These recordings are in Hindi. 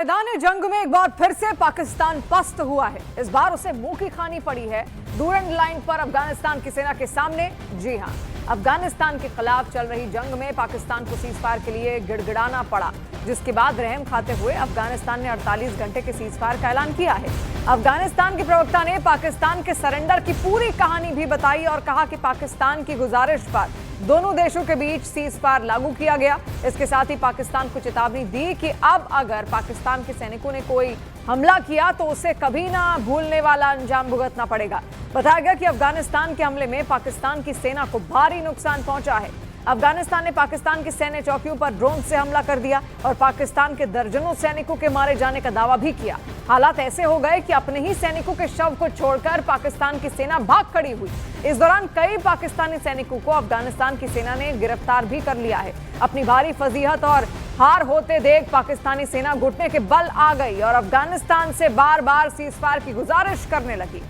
मैदान जंग में एक बार फिर से पाकिस्तान पस्त हुआ है। इस बार उसे मुंह की खानी पड़ी है डूरंड लाइन पर अफगानिस्तान की सेना के सामने। जी हां, अफगानिस्तान के खिलाफ चल रही जंग में पाकिस्तान को सीजफायर के लिए गिड़गिड़ाना पड़ा, जिसके बाद रहम खाते हुए अफगानिस्तान ने 48 घंटे के सीजफायर का ऐलान किया है। अफगानिस्तान के प्रवक्ता ने पाकिस्तान के सरेंडर की पूरी कहानी भी बताई और कहा कि पाकिस्तान की गुजारिश पर दोनों देशों के बीच सीजफायर लागू किया गया। इसके साथ ही पाकिस्तान को चेतावनी दी कि अब अगर पाकिस्तान के सैनिकों ने कोई हमला किया तो उसे कभी ना भूलने वाला अंजाम भुगतना पड़ेगा। बताया गया कि अफगानिस्तान के हमले में पाकिस्तान की सेना को भारी नुकसान पहुंचा है। अफगानिस्तान ने पाकिस्तान की सैन्य चौकियों पर ड्रोन से हमला कर दिया और पाकिस्तान के दर्जनों सैनिकों के मारे जाने का दावा भी किया। हालात ऐसे हो गए कि अपने ही सैनिकों के शव को छोड़कर पाकिस्तान की सेना भाग खड़ी हुई। इस दौरान कई पाकिस्तानी सैनिकों को अफगानिस्तान की सेना ने गिरफ्तार भी कर लिया है। अपनी भारी फजीहत और हार होते देख पाकिस्तानी सेना घुटने के बल आ गई और अफगानिस्तान से बार बार सीजफायर की गुजारिश करने लगी।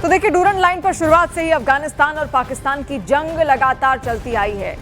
तो देखिए, डूरंड लाइन पर शुरुआत से ही अफगानिस्तान और पाकिस्तान की जंग लगातार चलती आई है।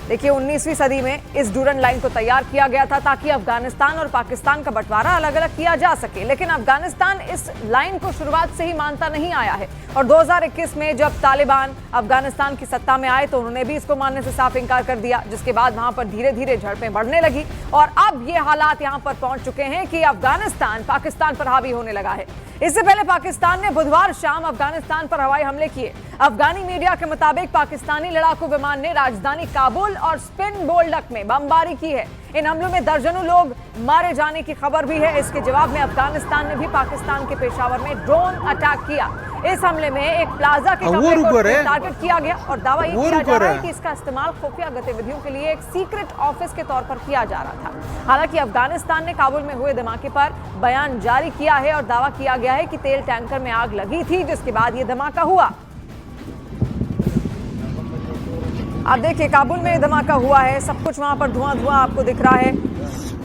देखिए, 19वीं सदी में इस डूरंड लाइन को तैयार किया गया था ताकि अफगानिस्तान और पाकिस्तान का बंटवारा अलग अलग किया जा सके, लेकिन अफगानिस्तान इस लाइन को शुरुआत से ही मानता नहीं आया है। और 2021 में जब तालिबान अफगानिस्तान की सत्ता में आए तो उन्होंने भी इसको मानने से साफ इंकार कर दिया, जिसके बाद वहां पर धीरे धीरे झड़पें बढ़ने लगी और अब ये हालात यहां पर पहुंच चुके हैं कि अफगानिस्तान पाकिस्तान पर हावी होने लगा है। इससे पहले पाकिस्तान ने बुधवार शाम अफगानिस्तान पर हवाई हमले किए। अफगानी मीडिया के मुताबिक पाकिस्तानी लड़ाकू विमान ने राजधानी काबुल और स्पिन बोल्डक में बमबारी की है। इन हमलों में दर्जनों लोग मारे जाने की खबर भी है। इसके जवाब में अफगानिस्तान ने भी पाकिस्तान के पेशावर में ड्रोन अटैक किया। इस हमले में एक प्लाजा के कमरे को टारगेट किया गया और दावा ये किया जा रहा है कि इसका इस्तेमाल खुफिया गतिविधियों के लिए एक सीक्रेट ऑफिस के तौर पर किया जा रहा था। हालांकि अफगानिस्तान ने काबुल में हुए धमाके पर बयान जारी किया है और दावा किया गया है कि तेल टैंकर में आग लगी थी, जिसके बाद यह धमाका हुआ। आप देखिए, काबुल में धमाका हुआ है, सब कुछ वहां पर धुआं धुआं आपको दिख रहा है।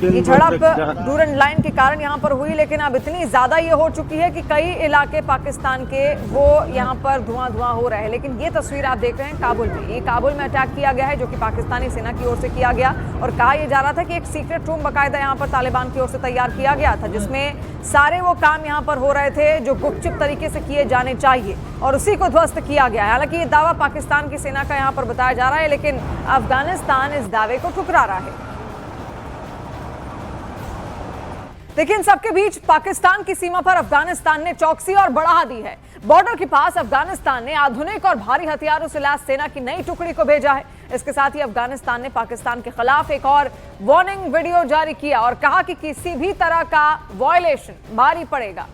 ये झड़प डूरंड लाइन के कारण यहां पर हुई, लेकिन अब इतनी ज्यादा ये हो चुकी है कि कई इलाके पाकिस्तान के वो यहां पर धुआं धुआं हो रहा है। लेकिन ये तस्वीर आप देख रहे हैं काबुल में, ये काबुल में अटैक किया गया है जो कि पाकिस्तानी सेना की ओर से किया गया और कहा यह जा रहा था कि एक सीक्रेट रूम बाकायदा यहां पर तालिबान की ओर से तैयार किया गया था, जिसमें सारे वो काम यहां पर हो रहे थे जो गुपचुप तरीके से किए जाने चाहिए और उसी को ध्वस्त किया गया है। हालांकि ये दावा पाकिस्तान की सेना का यहां पर बताया जा रहा है, लेकिन अफगानिस्तान इस दावे को ठुकरा रहा है। लेकिन सबके बीच पाकिस्तान की सीमा पर अफगानिस्तान ने चौकसी और बढ़ा दी है। बॉर्डर के पास अफगानिस्तान ने आधुनिक और भारी हथियारों से लैस सेना की नई टुकड़ी को भेजा है। इसके साथ ही अफगानिस्तान ने पाकिस्तान के खिलाफ एक और वार्निंग वीडियो जारी किया और कहा कि किसी भी तरह का वायलेशन भारी पड़ेगा।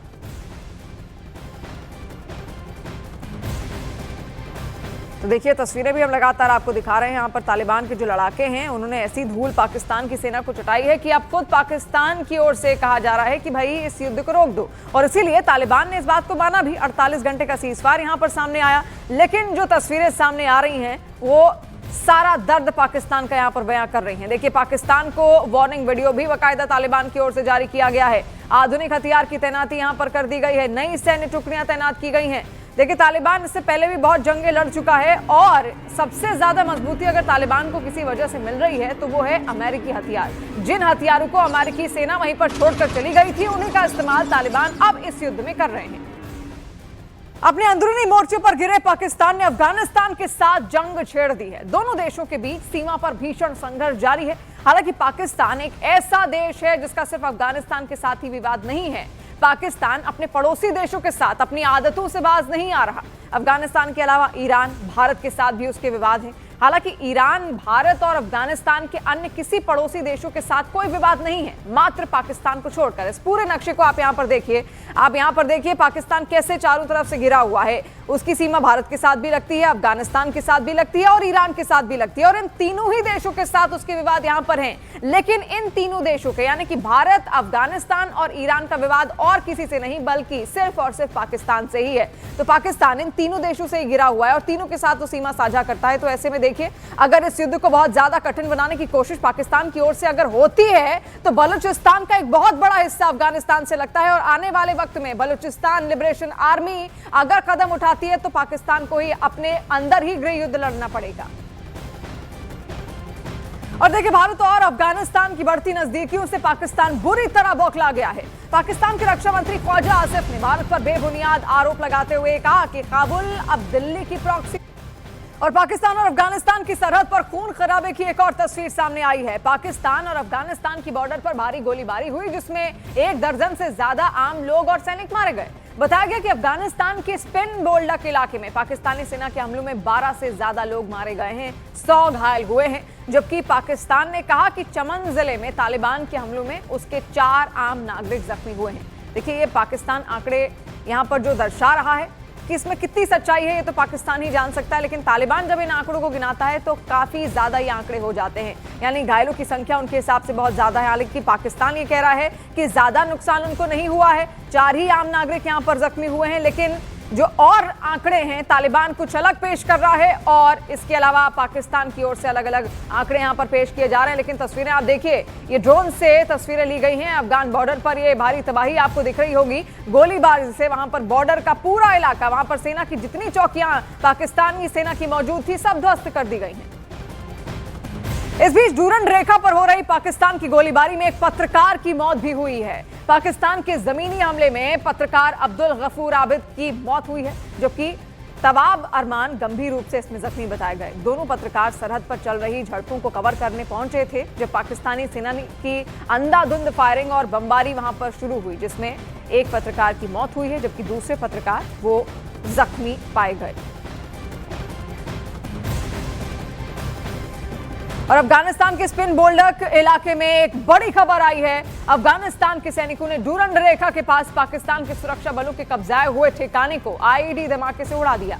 तो देखिए, तस्वीरें भी हम लगातार आपको दिखा रहे हैं। यहाँ पर तालिबान के जो लड़ाके हैं उन्होंने ऐसी धूल पाकिस्तान की सेना को चटाई है कि अब खुद पाकिस्तान की ओर से कहा जा रहा है कि भाई इस युद्ध को रोक दो, और इसीलिए तालिबान ने इस बात को माना भी। 48 घंटे का सीजफायर यहाँ पर सामने आया, लेकिन जो तस्वीरें सामने आ रही हैं वो सारा दर्द पाकिस्तान का यहाँ पर बयां कर रही हैं। देखिए, पाकिस्तान को वार्निंग वीडियो भी बाकायदा तालिबान की ओर से जारी किया गया है। आधुनिक हथियार की तैनाती यहाँ पर कर दी गई है, नई सैन्य टुकड़ियां तैनात की गई हैं। देखिए, तालिबान इससे पहले भी बहुत जंगें लड़ चुका है और सबसे ज्यादा मजबूती अगर तालिबान को किसी वजह से मिल रही है तो वो है अमेरिकी हथियार। जिन हथियारों को अमेरिकी सेना वहीं पर छोड़कर चली गई थी, उन्हीं का इस्तेमाल तालिबान अब इस युद्ध में कर रहे हैं। अपने अंदरूनी मोर्चे पर गिरे पाकिस्तान ने अफगानिस्तान के साथ जंग छेड़ दी है। दोनों देशों के बीच सीमा पर भीषण संघर्ष जारी है। हालांकि पाकिस्तान एक ऐसा देश है जिसका सिर्फ अफगानिस्तान के साथ ही विवाद नहीं है। पाकिस्तान अपने पड़ोसी देशों के साथ अपनी आदतों से बाज नहीं आ रहा। अफगानिस्तान के अलावा ईरान, भारत के साथ भी उसके विवाद हैं। हालांकि ईरान, भारत और अफगानिस्तान के अन्य किसी पड़ोसी देशों के साथ कोई विवाद नहीं है, मात्र पाकिस्तान को छोड़कर। इस पूरे नक्शे को आप यहाँ पर देखिए, पाकिस्तान कैसे चारों तरफ से घिरा हुआ है। उसकी सीमा भारत के साथ भी लगती है, अफगानिस्तान के साथ भी लगती है और ईरान के साथ भी लगती है, और इन तीनों ही देशों के साथ उसके विवाद यहाँ पर हैं। लेकिन इन तीनों देशों के यानी कि भारत, अफगानिस्तान और ईरान का विवाद और किसी से नहीं बल्कि सिर्फ और सिर्फ पाकिस्तान से ही है। तो पाकिस्तान इन तीनों देशों से ही घिरा हुआ है और तीनों के साथ वो सीमा साझा करता है। तो ऐसे में देखिए, अगर इस युद्ध को बहुत ज्यादा कठिन बनाने की कोशिश पाकिस्तान की ओर से अगर होती है तो बलूचिस्तान का एक बहुत बड़ा हिस्सा अफगानिस्तान से लगता है और आने वाले वक्त में बलूचिस्तान लिबरेशन आर्मी अगर कदम उठाती है तो पाकिस्तान को ही अपने अंदर ही गृह युद्ध लड़ना पड़ेगा। और देखिए, भारत और अफगानिस्तान की बढ़ती नजदीकियों से पाकिस्तान बुरी तरह बौखला गया है। पाकिस्तान के रक्षा मंत्री ख्वाजा आसिफ ने भारत पर बेबुनियाद आरोप लगाते हुए कहा कि काबुल अब दिल्ली की प्रॉक्सी। और पाकिस्तान और अफगानिस्तान की सरहद पर खून खराबे की एक और तस्वीर सामने आई है। पाकिस्तान और अफगानिस्तान की बॉर्डर पर भारी गोलीबारी हुई, जिसमें 1 दर्जन से ज्यादा आम लोग और सैनिक मारे गए। बताया गया कि अफगानिस्तान के स्पिन बोल्डक इलाके में पाकिस्तानी सेना के हमलों में 12 से ज्यादा लोग मारे गए हैं, 100 घायल हुए हैं। जबकि पाकिस्तान ने कहा कि चमन जिले में तालिबान के हमलों में उसके 4 आम नागरिक जख्मी हुए हैं। देखिए, ये पाकिस्तान आंकड़े यहां पर जो दर्शा रहा है कि इसमें कितनी सच्चाई है, ये तो पाकिस्तान ही जान सकता है। लेकिन तालिबान जब इन आंकड़ों को गिनाता है तो काफी ज्यादा ये आंकड़े हो जाते हैं, यानी घायलों की संख्या उनके हिसाब से बहुत ज्यादा है। हालांकि पाकिस्तान ये कह रहा है कि ज्यादा नुकसान उनको नहीं हुआ है, 4 ही आम नागरिक यहां पर जख्मी हुए हैं। लेकिन जो और आंकड़े हैं, तालिबान कुछ अलग पेश कर रहा है और इसके अलावा पाकिस्तान की ओर से अलग अलग आंकड़े यहां पर पेश किए जा रहे हैं। लेकिन तस्वीरें आप देखिए, ये ड्रोन से तस्वीरें ली गई हैं। अफगान बॉर्डर पर ये भारी तबाही आपको दिख रही होगी, गोलीबारी से वहां पर बॉर्डर का पूरा इलाका, वहां पर सेना की जितनी चौकियां पाकिस्तानी सेना की मौजूद थी, सब ध्वस्त कर दी गई हैं। इस बीच डूरन रेखा पर हो रही पाकिस्तान की गोलीबारी में एक पत्रकार की मौत भी हुई है। पाकिस्तान के जमीनी हमले में पत्रकार अब्दुल गफूर आबिद की मौत हुई है, जबकि तवाब अरमान गंभीर रूप से इसमें जख्मी बताए गए। दोनों पत्रकार सरहद पर चल रही झड़पों को कवर करने पहुंचे थे जब पाकिस्तानी सेना की अंधाधुंध फायरिंग और बमबारी वहां पर शुरू हुई, जिसमें एक पत्रकार की मौत हुई है जबकि दूसरे पत्रकार वो जख्मी पाए गए। और अफगानिस्तान के स्पिन बोल्डक इलाके में एक बड़ी खबर आई है। अफगानिस्तान के सैनिकों ने डूरन रेखा के पास पाकिस्तान के सुरक्षा बलों के कब्जाए हुए ठिकाने को आईईडी धमाके से उड़ा दिया।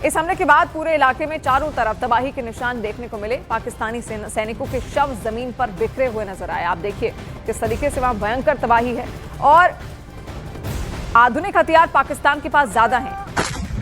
इस हमले के बाद पूरे इलाके में चारों तरफ तबाही के निशान देखने को मिले। पाकिस्तानी सैनिकों के शव जमीन पर बिखरे हुए नजर आए। आप देखिए किस तरीके से वहां भयंकर तबाही है। और आधुनिक हथियार पाकिस्तान के पास ज्यादा हैं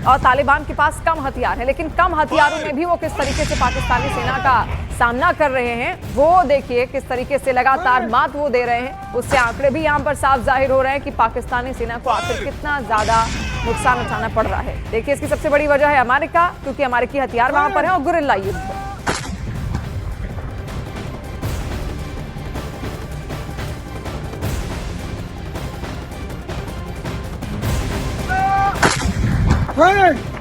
और तालिबान के पास कम हथियार है, लेकिन कम हथियारों में भी वो किस तरीके से पाकिस्तानी सेना का सामना कर रहे हैं, वो देखिए किस तरीके से लगातार मात वो दे रहे हैं। उससे आंकड़े भी यहाँ पर साफ जाहिर हो रहे हैं कि पाकिस्तानी सेना को आखिर कितना ज्यादा नुकसान उठाना पड़ रहा है। देखिए, इसकी सबसे बड़ी वजह है अमेरिका, क्योंकि अमेरिकी हथियार वहां पर है और गुरिल्ला युद्ध। Hey!